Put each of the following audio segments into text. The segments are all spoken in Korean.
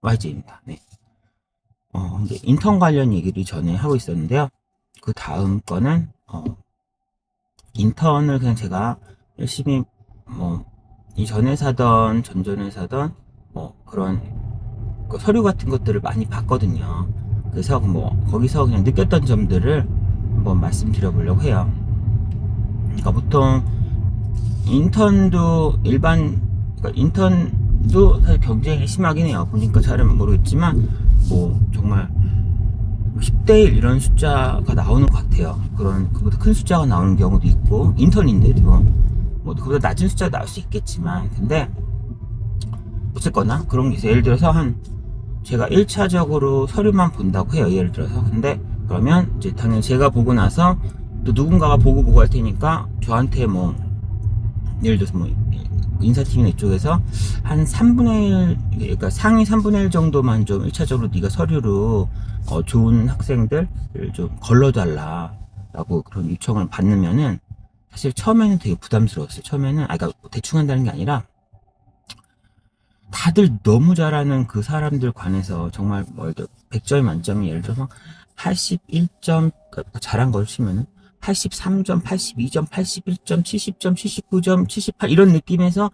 YJ입니다. 네. 이제 인턴 관련 얘기를 전에 하고 있었는데요. 그 다음 거는, 인턴을 그냥 제가 열심히, 이전 회사던, 전전 회사던, 그런, 그 서류 같은 것들을 많이 봤거든요. 그래서 거기서 그냥 느꼈던 점들을 한번 말씀드려 보려고 해요. 그러니까 보통, 그러니까 인턴도 사실 경쟁이 심하긴 해요. 보니까 잘은 모르겠지만, 정말 10대 1 이런 숫자가 나오는 것 같아요. 그보다 큰 숫자가 나오는 경우도 있고, 인턴인데도, 그보다 낮은 숫자가 나올 수 있겠지만, 근데, 어쨌거나, 그런 게 있어요. 예를 들어서 제가 1차적으로 서류만 본다고 해요. 예를 들어서. 근데, 그러면, 이제 당연히 제가 보고 나서, 또 누군가가 보고 할 테니까, 저한테 예를 들어서 인사팀이나 이쪽에서 한 3분의 1, 그러니까 상위 3분의 1 정도만 좀 1차적으로 네가 서류로 좋은 학생들을 좀 걸러달라 라고 그런 요청을 받으면은 사실 처음에는 되게 부담스러웠어요. 처음에는 그러니까 대충 한다는 게 아니라 다들 너무 잘하는 그 사람들 관해서 정말 100점 만점이 예를 들어서 81점 그러니까 잘한 걸 치면은 83점, 82점, 81점, 70점, 79점, 78 이런 느낌에서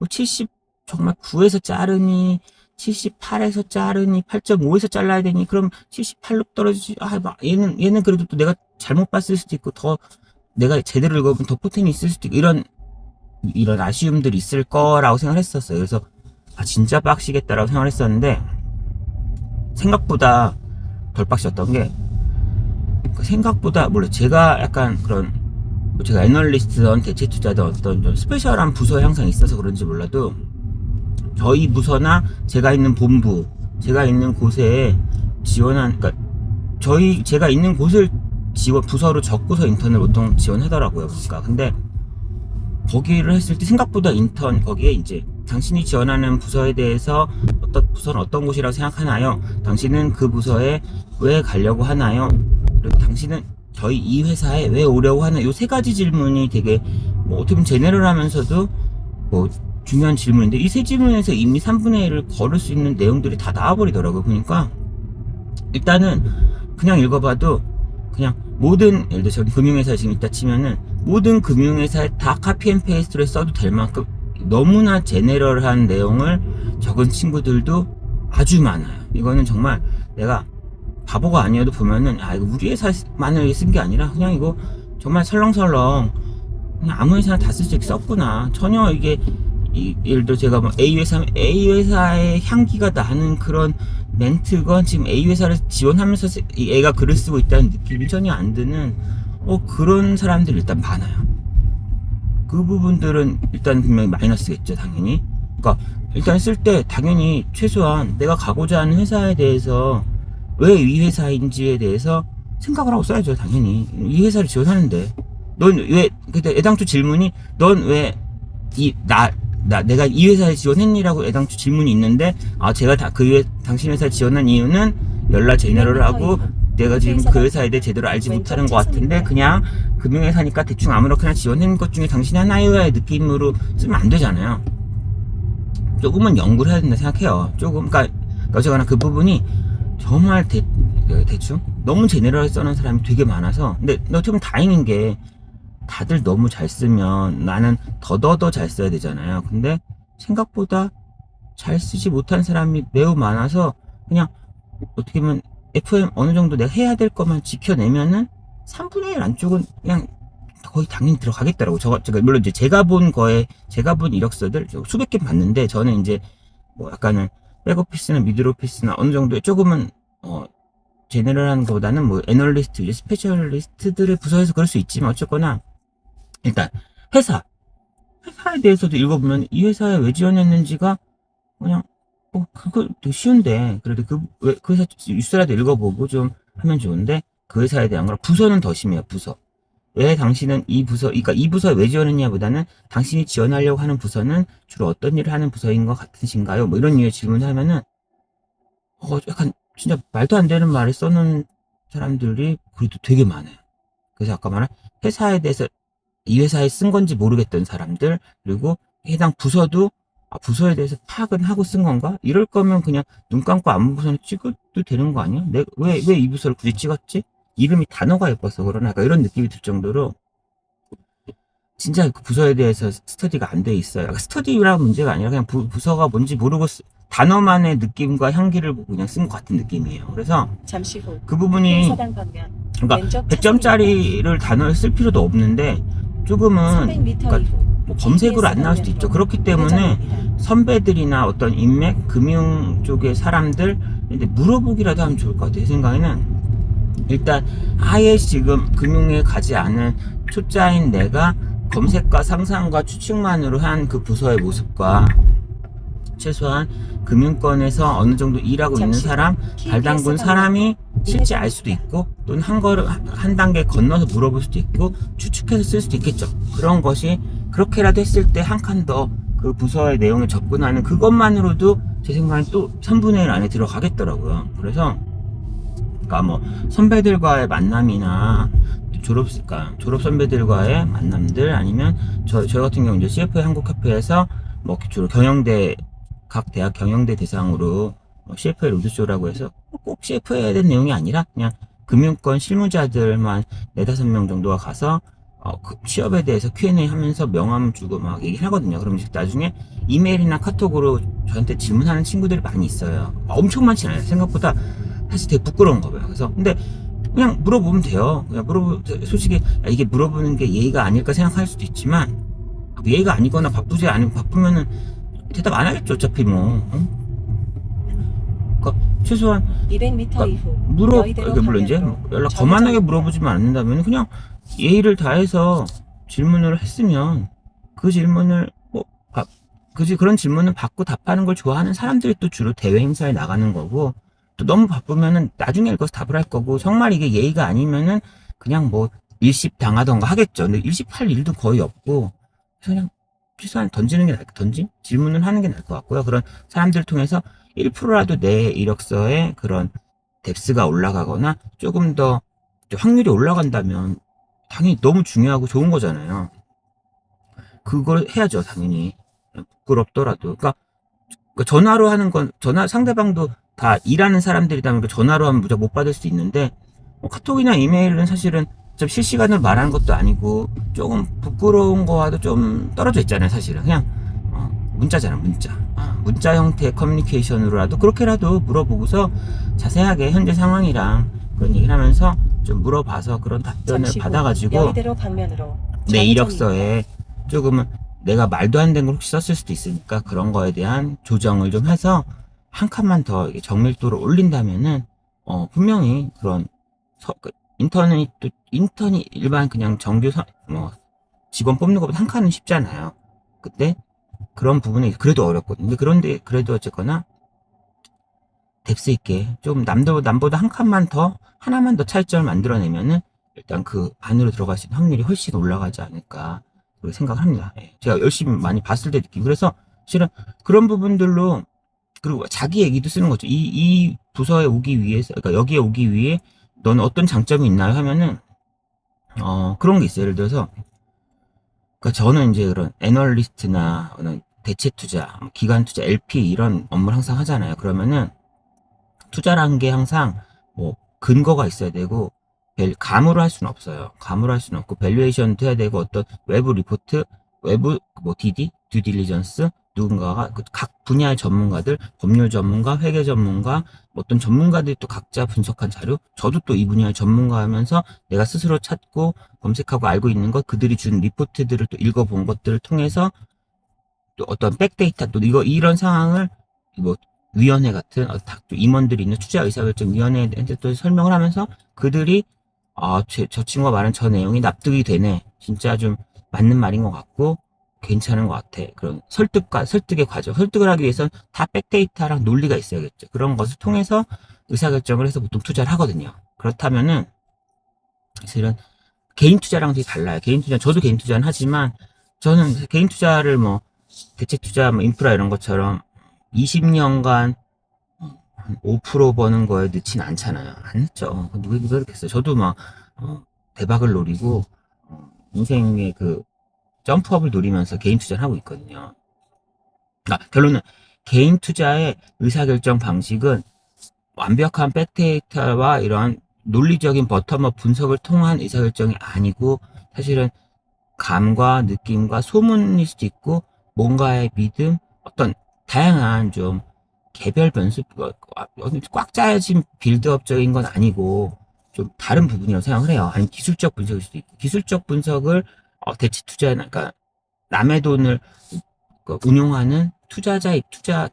70 정말 9에서 자르니 78에서 자르니 8.5에서 잘라야 되니 그럼 78로 떨어지지. 얘는 그래도 또 내가 잘못 봤을 수도 있고 더 내가 제대로 읽어보면 더 포텐이 있을 수도 있고 이런 아쉬움들이 있을 거라고 생각을 했었어요. 그래서 진짜 빡시겠다라고 생각을 했었는데 생각보다 덜 빡셨던 게 생각보다 물론 제가 약간 그런 제가 애널리스트든 대체투자든 어떤 좀 스페셜한 부서에 항상 있어서 그런지 몰라도 저희 부서나 제가 있는 본부 제가 있는 곳에 그러니까 제가 있는 곳을 부서로 적고서 인턴을 보통 지원하더라고요. 그러니까 근데 거기를 했을 때 생각보다 거기에 이제 당신이 지원하는 부서에 대해서 부서는 어떤 곳이라고 생각하나요? 당신은 그 부서에 왜 가려고 하나요? 그리고 당신은 저희 이 회사에 왜 오려고 하나요? 요 세 가지 질문이 되게 어떻게 보면 제너럴하면서도 중요한 질문인데 이 세 질문에서 이미 3분의 1을 걸을 수 있는 내용들이 다 나와버리더라고요. 그러니까 일단은 그냥 읽어봐도 그냥 예를 들어 저기 금융회사에 지금 있다 치면은 모든 금융회사에 다 카피앤페이스트로 써도 될 만큼 너무나 제네럴한 내용을 적은 친구들도 아주 많아요. 이거는 정말 내가 바보가 아니어도 보면은 이거 우리 회사만을 쓴 게 아니라 그냥 이거 정말 설렁설렁 그냥 아무 회사나 다 쓸 수 있게 썼구나. 전혀 이게 예를 들어 제가 A 회사면 A 회사의 향기가 나는 그런 멘트건 지금 A 회사를 지원하면서 애가 글을 쓰고 있다는 느낌이 전혀 안 드는 그런 사람들이 일단 많아요. 그 부분들은 일단 분명히 마이너스겠죠, 당연히. 그러니까 일단 쓸 때 당연히 최소한 내가 가고자 하는 회사에 대해서 왜 이 회사인지에 대해서 생각을 하고 써야죠, 당연히. 이 회사를 지원하는데 그때 애당초 질문이 넌 왜 내가 이 회사에 지원했니라고 애당초 질문이 있는데 제가 당신 회사에 지원한 이유는 연락 제너럴을 하고 내가 지금 그 회사에 대해 제대로 알지 못하는 것 같은데 그냥 금융회사니까 대충 아무렇게나 지원한 것 중에 당신이 하나요의 느낌으로 쓰면 안 되잖아요. 조금은 연구를 해야 된다 생각해요. 그러니까 어쨌거나 그 부분이 정말 대충 너무 제너럴하게 써놓은 사람이 되게 많아서 근데 어떻게 보면 다행인 게 다들 너무 잘 쓰면 나는 더 잘 써야 되잖아요. 근데 생각보다 잘 쓰지 못한 사람이 매우 많아서 그냥 어떻게 보면 FM 어느 정도 내가 해야 될 것만 지켜내면은 3분의 1 안쪽은 그냥 거의 당연히 들어가겠더라고. 물론 이제 제가 본 이력서들 수백 개 봤는데 저는 이제 약간은 백오피스나 미들오피스나 어느 정도 조금은 제너럴한 것보다는 애널리스트, 스페셜리스트들의 부서에서 그럴 수 있지만 어쨌거나 일단 회사에 대해서도 읽어보면 이 회사에 왜 지원했는지가 그냥 그거 되게 쉬운데 그래도 그 회사 뉴스라도 읽어보고 좀 하면 좋은데 그 회사에 대한 거랑 부서는 더 심해요. 부서 왜 당신은 그러니까 이 부서에 왜 지원했냐보다는 당신이 지원하려고 하는 부서는 주로 어떤 일을 하는 부서인 것 같으신가요? 이런 류의 질문을 하면은 약간 진짜 말도 안 되는 말을 써놓은 사람들이 그래도 되게 많아요. 그래서 아까 말한 회사에 대해서 이 회사에 쓴 건지 모르겠던 사람들 그리고 해당 부서도 부서에 대해서 파악은 하고 쓴 건가? 이럴 거면 그냥 눈 감고 아무 부서나 찍어도 되는 거 아니야? 왜 이 부서를 굳이 찍었지? 이름이 단어가 예뻐서 그러나? 약간 이런 느낌이 들 정도로 진짜 그 부서에 대해서 스터디가 안 돼 있어요. 그러니까 스터디라는 문제가 아니라 그냥 부서가 뭔지 모르고 단어만의 느낌과 향기를 보고 그냥 쓴 것 같은 느낌이에요. 그래서 잠시 후 그 부분이 사당 방면 그러니까 왼쪽 100점짜리를 단어를 쓸 필요도 없는데 조금은 300m 그러니까 이후 뭐 검색으로 안 나올 수도 있죠. 그렇기 때문에 선배들이나 어떤 인맥, 금융 쪽의 사람들 근데 물어보기라도 하면 좋을 것 같아요. 제 생각에는 일단 아예 지금 금융에 가지 않은 초짜인 내가 검색과 상상과 추측만으로 한 그 부서의 모습과 최소한 금융권에서 어느 정도 일하고 있는 사람, 발 담근 사람이 실제 알 수도 있고 또는 한 단계 건너서 물어볼 수도 있고 추측해서 쓸 수도 있겠죠. 그런 것이 그렇게라도 했을 때 한 칸 더 그 부서의 내용에 접근하는 그것만으로도 제 생각엔 또 3분의 1 안에 들어가겠더라고요. 그래서 그러니까 뭐 선배들과의 만남이나 졸업 선배들과의 만남들 아니면 저희 같은 경우 이제 CFA 한국협회에서 뭐 주로 경영대 각 대학 경영대 대상으로 CFA 로드쇼라고 해서 꼭 CFA 해야 되는 내용이 아니라 그냥 금융권 실무자들만 4-5명 정도가 가서 그 취업에 대해서 Q&A 하면서 명함 주고 막 얘기를 하거든요. 그럼 이제 나중에 이메일이나 카톡으로 저한테 질문하는 친구들이 많이 있어요. 엄청 많진 않아요. 생각보다 사실 되게 부끄러운가 봐요. 그래서 근데 그냥 물어보면 돼요. 그냥 솔직히 이게 물어보는 게 예의가 아닐까 생각할 수도 있지만 예의가 아니거나 바쁘지 않으면 바쁘면은 대답 안 하겠죠. 어차피 뭐. 그러니까 최소한 200m 그러니까 이후 물론 이제 연락 거만하게 물어보지만 않는다면 그냥 예의를 다해서 질문을 했으면 그 질문을 그런 질문을 받고 답하는 걸 좋아하는 사람들이 또 주로 대외 행사에 나가는 거고 또 너무 바쁘면은 나중에 읽어서 답을 할 거고 정말 이게 예의가 아니면은 그냥 뭐 일십 당하던가 하겠죠. 근데 일십할 일도 거의 없고 그냥 최소한 던지는 게 질문을 하는 게 나을 것 같고요. 그런 사람들을 통해서 1%라도 내 이력서에 그런 뎁스가 올라가거나 조금 더 확률이 올라간다면 당연히 너무 중요하고 좋은 거잖아요. 그걸 해야죠, 당연히. 부끄럽더라도. 그러니까 전화로 하는 건 상대방도 다 일하는 사람들이다 보니까 전화로 하면 무조건 못 받을 수 있는데 카톡이나 이메일은 사실은 좀 실시간으로 말하는 것도 아니고 조금 부끄러운 거와도 좀 떨어져 있잖아요. 사실은 그냥 문자잖아, 문자 형태의 커뮤니케이션으로라도 그렇게라도 물어보고서 자세하게 현재 상황이랑 그런 얘기를 하면서 좀 물어봐서 그런 답변을 받아가지고 여의대로 방면으로 내 이력서에 조금은 내가 말도 안 되는 걸 혹시 썼을 수도 있으니까 그런 거에 대한 조정을 좀 해서 한 칸만 더 정밀도를 올린다면은 분명히 그런 인턴이 일반 그냥 정규 직원 뽑는 것보다 한 칸은 쉽잖아요. 그때 그런 부분이 그래도 어렵거든요. 그런데 그래도 어쨌거나 뎁스 있게 좀 남보다 하나만 더 차이점을 만들어내면은 일단 그 안으로 들어갈 수 있는 확률이 훨씬 올라가지 않을까 그렇게 생각을 합니다. 제가 열심히 많이 봤을 때 느끼고 그래서 실은 그런 부분들로 그리고 자기 얘기도 쓰는 거죠. 이 부서에 오기 위해서 그러니까 여기에 오기 위해 너는 어떤 장점이 있나요? 하면은 그런 게 있어요. 예를 들어서 그러니까 저는 이제 그런 애널리스트나 대체 투자, 기관 투자, LP 이런 업무를 항상 하잖아요. 그러면은 투자라는 게 항상 뭐 근거가 있어야 되고 감으로 할 수는 없어요. 감으로 할 수는 없고 밸류에이션도 해야 되고 어떤 외부 리포트, 외부 뭐 DD, 듀딜리전스 누군가가 각 분야의 전문가들, 법률 전문가, 회계 전문가, 어떤 전문가들이 또 각자 분석한 자료, 저도 또 이 분야의 전문가 하면서 내가 스스로 찾고 검색하고 알고 있는 것, 그들이 준 리포트들을 또 읽어본 것들을 통해서 또 어떤 백데이터, 또 이런 상황을 뭐 위원회 같은 임원들이 있는 투자 의사결정위원회한테 또 설명을 하면서 그들이 저 친구가 말한 저 내용이 납득이 되네. 진짜 좀 맞는 말인 것 같고 괜찮은 것 같아. 그런 설득의 과정. 설득을 하기 위해서는 다 백데이터랑 논리가 있어야겠죠. 그런 것을 통해서 의사결정을 해서 보통 투자를 하거든요. 그렇다면은 사실은 개인 투자랑 되게 달라요. 저도 개인 투자는 하지만 저는 개인 투자를 뭐 대체 투자, 뭐 인프라 이런 것처럼 20년간 5% 버는 거에 넣진 않잖아요. 안 넣죠. 누가 그렇게 했어요. 저도 막 대박을 노리고 인생의 그 점프업을 노리면서 개인 투자를 하고 있거든요. 결론은 개인 투자의 의사결정 방식은 완벽한 백데이터와 이런 논리적인 버텀업 분석을 통한 의사결정이 아니고 사실은 감과 느낌과 소문일 수도 있고 뭔가의 믿음, 어떤 다양한 좀 개별 변수, 꽉 짜여진 빌드업적인 건 아니고 좀 다른 부분이라고 생각을 해요. 아니면 기술적 분석일 수도 있고 기술적 분석을 대체 그러니까 남의 돈을 운용하는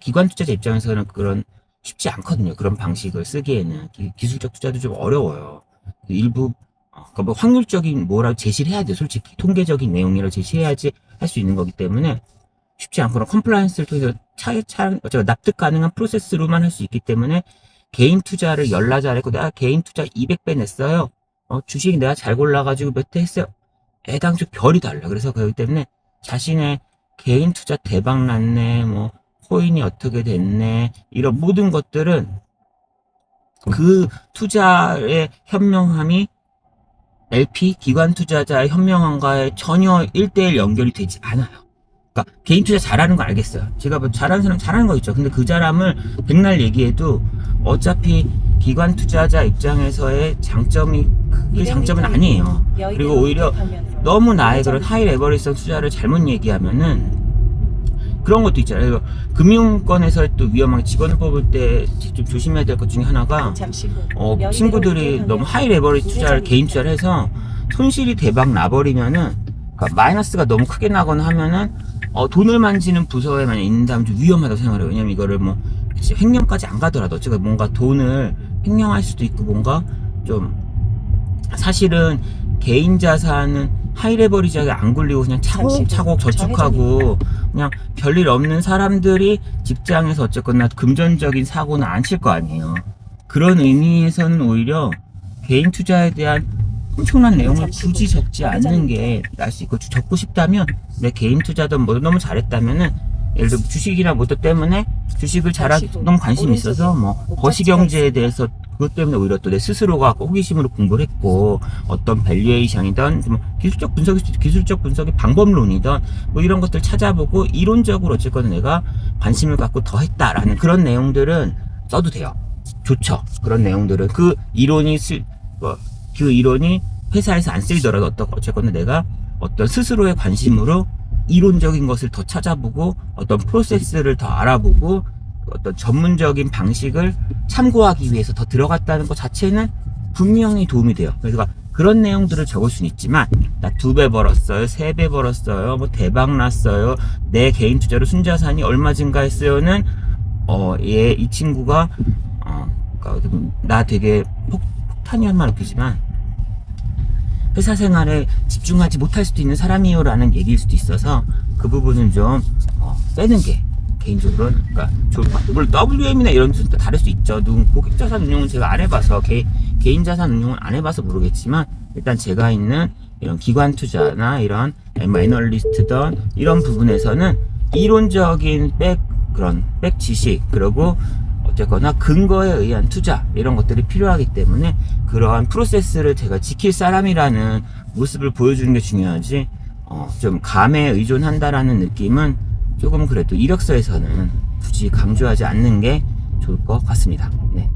기관 투자자 입장에서는 그런 쉽지 않거든요. 그런 방식을 쓰기에는 기술적 투자도 좀 어려워요. 일부 그러니까 뭐 확률적인 뭐라고 제시를 해야 돼. 솔직히 통계적인 내용이라고 제시해야지 할 수 있는 거기 때문에 쉽지 않고 그런 컴플라이언스를 통해서 어쨌든 납득 가능한 프로세스로만 할 수 있기 때문에 개인 투자를 열나 잘했고 내가 개인 투자 200배 냈어요. 주식 내가 잘 골라가지고 몇 대 했어요. 애당초 별이 달라. 그래서 그렇기 때문에 자신의 개인 투자 대박 났네, 뭐 코인이 어떻게 됐네, 이런 모든 것들은 그 투자의 현명함이 LP 기관 투자자의 현명함과의 전혀 1대1 연결이 되지 않아요. 그러니까 개인 투자 잘하는 거 알겠어요. 제가 뭐 잘하는 사람 잘하는 거 있죠. 근데 그 사람을 백날 얘기해도 어차피 기관 투자자 입장에서의 장점이 그게 장점은 아니에요. 그리고 오히려 너무 나의 그런 하이 레버리지성 투자를 잘못 얘기하면은 그런 것도 있잖아요. 금융권에서 또 위험하게 직원을 뽑을 때 좀 조심해야 될 것 중에 하나가 친구들이 너무 하이 레버리지 투자를 개인 투자를 해서 손실이 대박 나버리면은 그러니까 마이너스가 너무 크게 나거나 하면은 돈을 만지는 부서에 만약 있는다면 좀 위험하다고 생각해요. 왜냐면 이거를 뭐 횡령까지 안 가더라도 어쨌든 뭔가 돈을 횡령할 수도 있고 뭔가 좀 사실은 개인 자산은 하이레버리지하게 안 굴리고 그냥 차곡차곡 저축하고 그냥 별일 없는 사람들이 직장에서 어쨌거나 금전적인 사고는 안 칠 거 아니에요. 그런 의미에서는 오히려 개인 투자에 대한 엄청난 내용을 굳이 적지 않는 게 나을 수 있고 적고 싶다면 내 개인 투자든 뭐 너무 잘했다면은 예를 들어 주식이나 뭐 때문에 주식을 너무 관심이 있어서 뭐 거시경제에 대해서 그것 때문에 오히려 또 내 스스로가 호기심으로 공부를 했고 어떤 밸류에이션이든 뭐 기술적 분석의 방법론이든 뭐 이런 것들 찾아보고 이론적으로 어쨌거나 내가 관심을 갖고 더 했다라는 그런 내용들은 써도 돼요. 좋죠. 그런 내용들은 그 이론이 회사에서 안 쓰이더라도 어쨌거나 내가 어떤 스스로의 관심으로 이론적인 것을 더 찾아보고 어떤 프로세스를 더 알아보고 어떤 전문적인 방식을 참고하기 위해서 더 들어갔다는 것 자체는 분명히 도움이 돼요. 그러니까 그런 내용들을 적을 수는 있지만 나 2배 벌었어요, 3배 벌었어요, 뭐 대박 났어요, 내 개인 투자로 순자산이 얼마 증가했어요는 이 친구가 그러니까 나 되게 폭탄이 한 말 웃기지만 회사 생활에 집중하지 못할 수도 있는 사람이요 라는 얘기일 수도 있어서 그 부분은 좀 빼는 게 개인적으로는 그러니까 물론 WM이나 이런 데도 다를 수 있죠. 고객자산 운용은 제가 안 해봐서 개인자산 운용은 안 해봐서 모르겠지만 일단 제가 있는 이런 기관 투자나 이런 애널리스트든 이런 부분에서는 이론적인 백 지식 그리고 어쨌거나 근거에 의한 투자 이런 것들이 필요하기 때문에 그러한 프로세스를 제가 지킬 사람이라는 모습을 보여주는 게 중요하지 좀 감에 의존한다라는 느낌은 조금 그래도 이력서에서는 굳이 강조하지 않는 게 좋을 것 같습니다. 네.